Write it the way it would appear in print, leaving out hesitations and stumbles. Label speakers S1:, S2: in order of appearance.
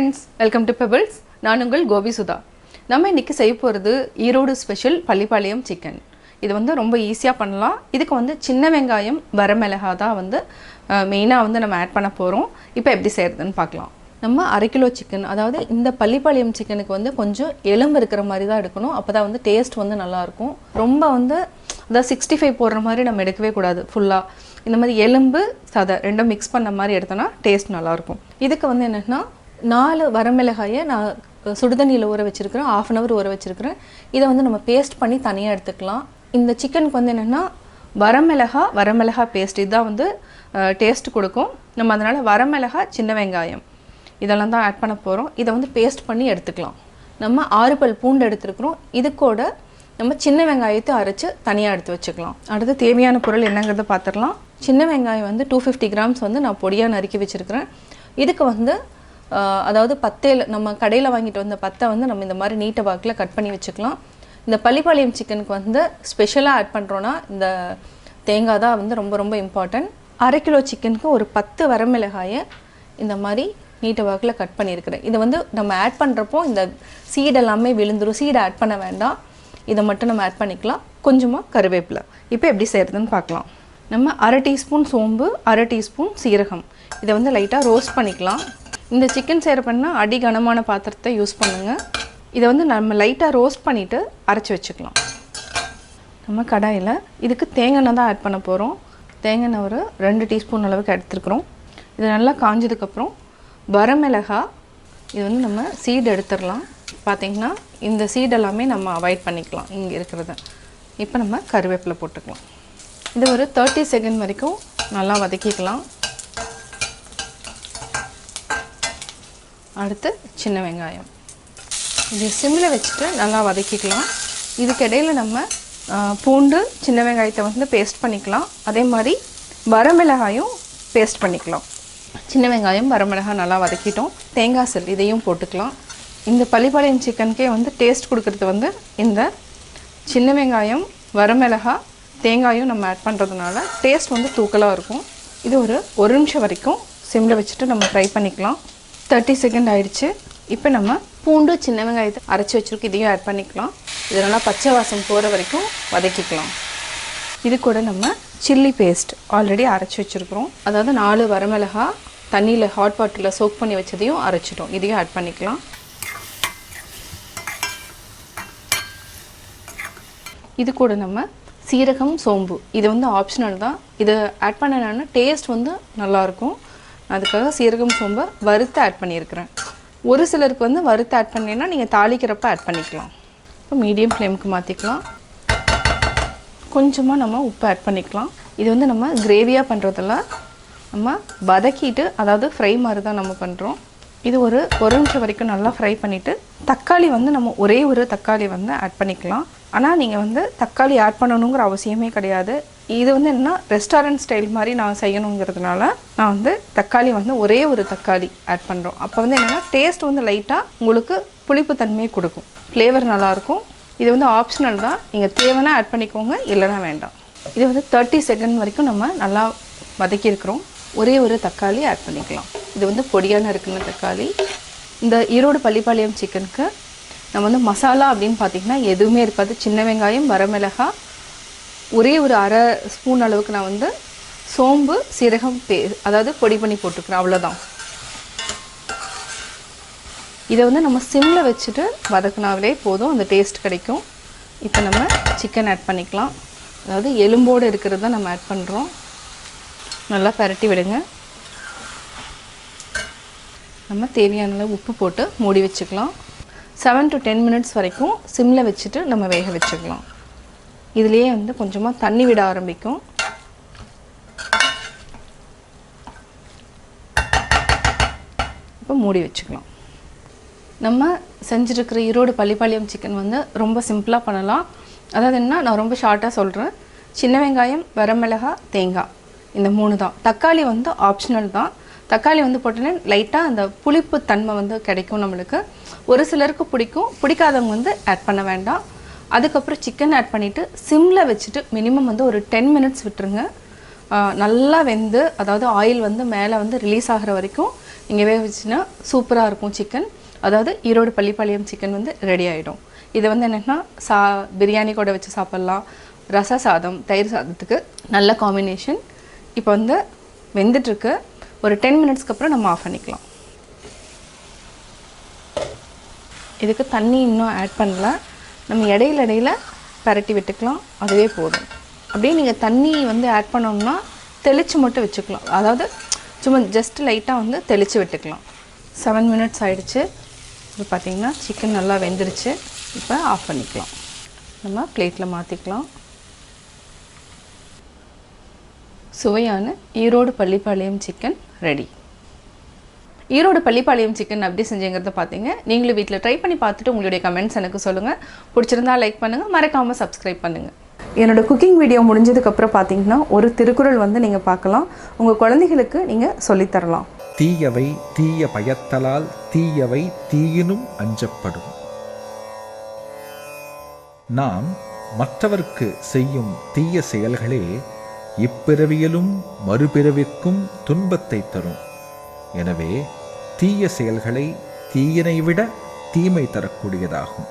S1: friends, welcome to Pebbles. நான் உங்கள் கோபி சுதா. நம்ம இன்னைக்கு செய்ய போறது ஈரோடு ஸ்பெஷல் பள்ளிப்பாளையம் சிக்கன். இது வந்து ரொம்ப ஈஸியா பண்ணலாம். இதுக்கு வந்து சின்ன வெங்காயம், வரமிளகாய் தான் வந்து மெயினா வந்து நம்ம ஆட் பண்ண போறோம். இப்போ எப்படி செய்யறதுன்னு பார்க்கலாம். நம்ம 1/2 கிலோ சிக்கன், அதாவது இந்த பள்ளிப்பாளையம் சிக்கனுக்கு வந்து கொஞ்சம் எலும்பு இருக்கிற மாதிரி தான் எடுக்கணும். அப்பதான் வந்து டேஸ்ட் வந்து நல்லா இருக்கும். ரொம்ப வந்து அதாவது 65 போடுற மாதிரி நம்ம எடுக்கவே கூடாது. ஃபுல்லா இந்த மாதிரி எலும்பு சதை ரெண்டும் மிக்ஸ் பண்ண மாதிரி எடுத்தோம்னா டேஸ்ட் நல்லா இருக்கும். இதுக்கு வந்து என்னன்னா 4 வரமிளகாயை நான் சுடுதண்ணியில் ஊற வச்சிருக்கிறேன், 1/2 hour ஊற வச்சிருக்கிறேன். இதை வந்து நம்ம பேஸ்ட் பண்ணி தனியாக எடுத்துக்கலாம். இந்த சிக்கனுக்கு வந்து என்னென்னா வரமிளகாய் பேஸ்ட் இதுதான் வந்து டேஸ்ட் கொடுக்கும். நம்ம அதனால் வரமிளகாய், சின்ன வெங்காயம் இதெல்லாம் தான் ஆட் பண்ண போகிறோம். இதை வந்து பேஸ்ட் பண்ணி எடுத்துக்கலாம். நம்ம 6 பல் பூண்டு எடுத்துருக்குறோம். இது கூட நம்ம சின்ன வெங்காயத்தை அரைச்சி தனியாக எடுத்து வச்சுக்கலாம். அடுத்து தேவையான பொருள் என்னங்கிறத பார்த்துடலாம். சின்ன வெங்காயம் வந்து 250 grams வந்து நான் பொடியாக நறுக்கி வச்சுருக்கிறேன். இதுக்கு வந்து அதாவது பத்தையில் நம்ம கடையில் வாங்கிட்டு வந்த பத்தை வந்து நம்ம இந்த மாதிரி நீட்ட வாக்கில் கட் பண்ணி வச்சுக்கலாம். இந்த பள்ளிப்பாளையம் சிக்கனுக்கு வந்து ஸ்பெஷலாக ஆட் பண்ணுறோன்னா இந்த தேங்காய் தான் வந்து ரொம்ப ரொம்ப இம்பார்ட்டன்ட். 1/2 கிலோ சிக்கனுக்கு ஒரு 10 வரமிளகாயை இந்த மாதிரி நீட்ட வாக்கில் கட் பண்ணியிருக்கிறேன். இதை வந்து நம்ம ஆட் பண்ணுறப்போ இந்த சீடு எல்லாமே விழுந்துடும். சீடை ஆட் பண்ண வேண்டாம், இதை மட்டும் நம்ம ஆட் பண்ணிக்கலாம். கொஞ்சமாக கருவேப்பிலை. இப்போ எப்படி செய்கிறதுன்னு பார்க்கலாம். நம்ம 1/2 டீஸ்பூன் சோம்பு, 1/2 டீஸ்பூன் சீரகம் இதை வந்து லைட்டாக ரோஸ்ட் பண்ணிக்கலாம். இந்த சிக்கன் செய்கிறப்பன்னா அடி கனமான பாத்திரத்தை யூஸ் பண்ணுங்கள். இதை வந்து நம்ம லைட்டாக ரோஸ்ட் பண்ணிவிட்டு அரைச்சி வச்சுக்கலாம். நம்ம கடாயில் இதுக்கு தேங்காய் தான் ஆட் பண்ண போகிறோம். தேங்காய் ஒரு 2 டீஸ்பூன் அளவுக்கு எடுத்துருக்குறோம். இது நல்லா காஞ்சதுக்கப்புறம் வரமிளகாய் இது வந்து நம்ம சீடு எடுத்துடலாம். பார்த்திங்கன்னா இந்த சீடு எல்லாமே நம்ம அவாய்ட் பண்ணிக்கலாம் இங்கே இருக்கிறத. இப்போ நம்ம கருவேப்பிலை போட்டுக்கலாம். இது ஒரு 30 செகண்ட் வரைக்கும் நல்லா வதக்கிக்கலாம். அடுத்து சின்ன வெங்காயம் இது சிம்மில் வச்சுட்டு நல்லா வதக்கிக்கலாம். இதுக்கிடையில் நம்ம பூண்டு, சின்ன வெங்காயத்தை வந்து பேஸ்ட் பண்ணிக்கலாம். அதே மாதிரி வரமிளகாயும் பேஸ்ட் பண்ணிக்கலாம். சின்ன வெங்காயம், வரமிளகாய் நல்லா வதக்கிட்டோம். தேங்காய் செல் இதையும் போட்டுக்கலாம். இந்த பள்ளிப்பாளையம் சிக்கனுக்கே வந்து டேஸ்ட் கொடுக்குறது வந்து இந்த சின்ன வெங்காயம், வரமிளகாய், தேங்காயும் நம்ம ஆட் பண்ணுறதுனால டேஸ்ட் வந்து தூக்கலாக இருக்கும். இது ஒரு 1 நிமிஷம் வரைக்கும் சிம்மில் வச்சுட்டு நம்ம ஃப்ரை பண்ணிக்கலாம். 30 செகண்ட் ஆயிடுச்சு. இப்போ நம்ம பூண்டு, சின்ன வெங்காயத்தை அரைச்சி வச்சுருக்கு, இதையும் ஆட் பண்ணிக்கலாம். இதனால் பச்சை வாசம் போகிற வரைக்கும் வதக்கிக்கலாம். இது கூட நம்ம சில்லி பேஸ்ட் ஆல்ரெடி அரைச்சி வச்சுருக்குறோம். அதாவது 4 வரமிளகாய் தண்ணியில் ஹாட் வாட்டரில் சோக் பண்ணி வச்சதையும் அரைச்சிட்டோம், இதையும் ஆட் பண்ணிக்கலாம். இது கூட நம்ம சீரகம், சோம்பு இது வந்து ஆப்ஷனல் தான். இதை ஆட் பண்ணனா டேஸ்ட் வந்து நல்லாயிருக்கும். அதுக்காக சீரகம், சோம்பை வறுத்து ஆட் பண்ணியிருக்கிறேன். ஒரு சிலருக்கு வந்து வறுத்து ஆட் பண்ணேன்னா நீங்கள் தாளிக்கிறப்ப ஆட் பண்ணிக்கலாம். இப்போ மீடியம் ஃப்ளேமுக்கு மாற்றிக்கலாம். கொஞ்சமாக நம்ம உப்பு ஆட் பண்ணிக்கலாம். இது வந்து நம்ம கிரேவியாக பண்ணுறதில்ல, நம்ம வதக்கிட்டு அதாவது ஃப்ரை மாதிரி தான் நம்ம பண்ணுறோம். இது ஒரு 1 நிமிஷம் வரைக்கும் நல்லா ஃப்ரை பண்ணிவிட்டு தக்காளி வந்து நம்ம ஒரே ஒரு தக்காளி வந்து ஆட் பண்ணிக்கலாம். ஆனால் நீங்கள் வந்து தக்காளி ஆட் பண்ணணுங்கிற அவசியமே கிடையாது. இது வந்து என்னென்னா ரெஸ்டாரண்ட் ஸ்டைல் மாதிரி நான் செய்யணுங்கிறதுனால நான் வந்து தக்காளி வந்து ஒரே ஒரு தக்காளி ஆட் பண்ணுறோம். அப்போ வந்து என்னென்னா டேஸ்ட் வந்து லைட்டாக உங்களுக்கு புளிப்பு தன்மையை கொடுக்கும், ஃப்ளேவர் நல்லாயிருக்கும். இது வந்து ஆப்ஷனல் தான், நீங்கள் தேவைன்னா ஆட் பண்ணிக்கோங்க, இல்லைனா வேண்டாம். இது வந்து 30 செகண்ட் வரைக்கும் நம்ம நல்லா வதக்கியிருக்கிறோம். ஒரே ஒரு தக்காளி ஆட் பண்ணிக்கலாம். இது வந்து பொடியான இருக்குன்னு தக்காளி. இந்த ஈரோடு பள்ளிப்பாளையம் சிக்கனுக்கு நம்ம வந்து மசாலா அப்படின்னு பார்த்திங்கன்னா எதுவுமே இருக்காது. சின்ன வெங்காயம், வரமிளகாய், ஒரே ஒரு 1/2 ஸ்பூன் அளவுக்கு நான் வந்து சோம்பு, சீரகம் அதாவது பொடி பண்ணி போட்டுக்கிறேன், அவ்வளோதான். இதை வந்து நம்ம சிம்மில் வச்சுட்டு வதக்கினாலே போதும், அந்த டேஸ்ட் கிடைக்கும். இப்போ நம்ம சிக்கன் ஆட் பண்ணிக்கலாம். அதாவது எலும்போடு இருக்கிறது தான் நம்ம ஆட் பண்ணுறோம். நல்லா பரட்டி விடுங்க. நம்ம தேவையான அளவு உப்பு போட்டு மூடி வச்சுக்கலாம். 7 to 10 minutes வரைக்கும் சிம்மில் வச்சுட்டு நம்ம வேக வச்சுக்கலாம். இதுலேயே வந்து கொஞ்சமாக தண்ணி விட ஆரம்பிக்கும். இப்போ மூடி வச்சுக்கலாம். நம்ம செஞ்சுருக்கிற ஈரோடு பள்ளிப்பாளையம் சிக்கன் வந்து ரொம்ப சிம்பிளாக பண்ணலாம். அதாவது என்ன, நான் ரொம்ப ஷார்ட்டாக சொல்கிறேன். சின்ன வெங்காயம், வரமிளகாய், தேங்காய் இந்த 3 தான். தக்காளி வந்து ஆப்ஷனல் தான். தக்காளி வந்து போட்டோன்னே லைட்டாக அந்த புளிப்பு தன்மை வந்து கிடைக்கும் நம்மளுக்கு. ஒரு சிலருக்கு பிடிக்கும், பிடிக்காதவங்க வந்து ஆட் பண்ண வேண்டாம். அதுக்கப்புறம் சிக்கன் ஆட் பண்ணிவிட்டு சிம்மில் வச்சுட்டு மினிமம் வந்து ஒரு 10 minutes விட்டுருங்க. நல்லா வெந்து அதாவது ஆயில் வந்து மேலே வந்து ரிலீஸ் ஆகிற வரைக்கும் இங்கே வேக வச்சுன்னா சூப்பராக இருக்கும் சிக்கன். அதாவது ஈரோடு பள்ளிப்பாளையம் சிக்கன் வந்து ரெடி ஆகிடும். இதை வந்து என்னென்னா பிரியாணி கூட வச்சு சாப்பிட்லாம். ரச சாதம், தயிர் சாதத்துக்கு நல்ல காம்பினேஷன். இப்போ வந்து வெந்துட்டுருக்கு. ஒரு 10 மினிட்ஸ்க்கு அப்புறம் நம்ம ஆஃப் பண்ணிக்கலாம். இதுக்கு தண்ணி இன்னும் ஆட் பண்ணல. நம்ம இடையில பரட்டி விட்டுக்கலாம், அதுவே போதும். அப்படியே நீங்கள் தண்ணி வந்து ஆட் பண்ணோம்னா தெளித்து மட்டும் வச்சுக்கலாம். அதாவது சும்மா ஜஸ்ட் லைட்டாக வந்து தெளித்து விட்டுக்கலாம். 7 மினிட்ஸ் ஆகிடுச்சு. இப்போ பார்த்திங்கன்னா சிக்கன் நல்லா வெந்துருச்சு. இப்போ ஆஃப் பண்ணிக்கலாம். நம்ம பிளேட்டில் மாற்றிக்கலாம். சுவையான Erode Pallipalayam chicken ready. Erode Pallipalayam chicken எப்படி செஞ்சேங்கிறத பார்த்தீங்க. நீங்களும் வீட்டில் ட்ரை பண்ணி பார்த்துட்டு உங்களுடைய கமெண்ட்ஸ் எனக்கு சொல்லுங்கள். பிடிச்சிருந்தா லைக் பண்ணுங்கள், மறக்காமல் சப்ஸ்கிரைப் பண்ணுங்கள். என்னோடய குக்கிங் வீடியோ முடிஞ்சதுக்கப்புறம் பார்த்தீங்கன்னா ஒரு திருக்குறள் வந்து நீங்கள் பார்க்கலாம். உங்கள் குழந்தைகளுக்கு நீங்கள் சொல்லித்தரலாம்.
S2: தீயவை தீய பயத்தலால் தீயவை தீயினும் அஞ்சப்படும். நாம் மற்றவர்க்கு செய்யும் தீய செயல்களே இப்பிறவியிலும் மறுபிறவிற்கும் துன்பத்தை தரும். எனவே தீய செயல்களை தீயினை விட தீமை தரக்கூடியதாகும்.